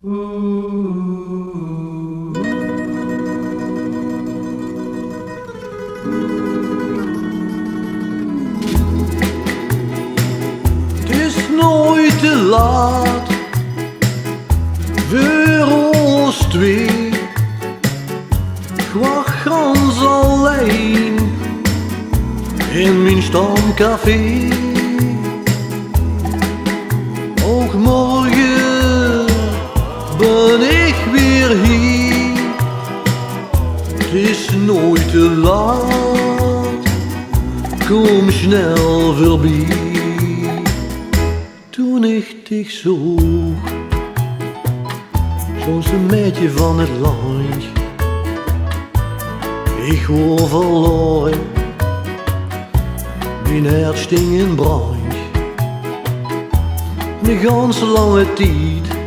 Het is nooit te laat voor ons twee. Ik wacht gans alleen in mijn stamcafé. Ook morgen ben ik weer hier. Het is nooit te laat, kom snel voorbij. Toen ik dich zocht, zoals een meisje van het land. Ik word verloren, mijn hart sting in brand. De ganse lange tijd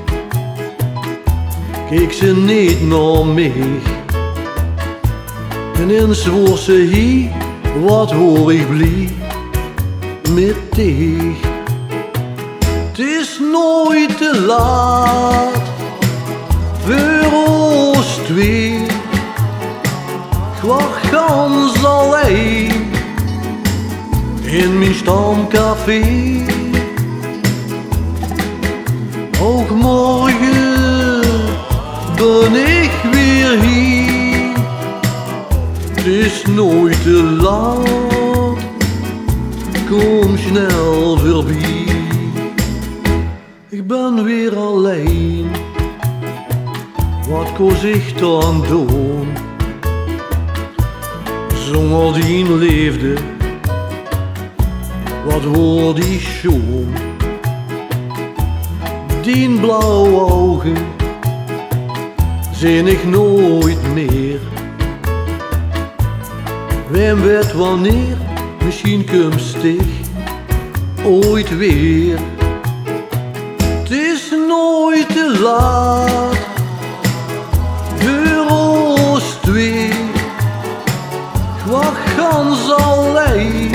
keek ze niet naar mij. En eens wordt ze hier, wat hoor ik blij met dich. Het is nooit te laat voor ons twee. Ik wacht gans alleen in mijn stamcafé. Ook morgen ben ik weer hier. Het is nooit te laat, kom snel voorbij. Ik ben weer alleen, wat koos ik dan doen? Zonder die leefde, wat hoorde die schoon? Die blauwe ogen zie ik nooit meer. Wem weet wanneer, misschien komt dich ooit weer. Het is nooit te laat voor ons twee. Ik wacht gans alleen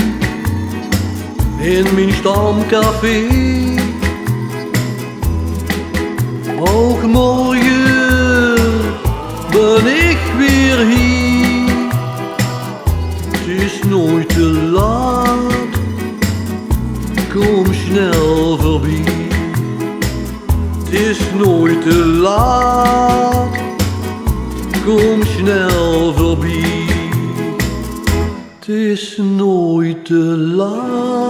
in mijn stamcafé. Ook morgen ben ik weer hier. Het is nooit te laat, kom snel voorbij. Het is nooit te laat, kom snel voorbij. Het is nooit te laat,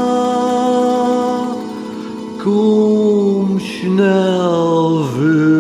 kom snel voorbij.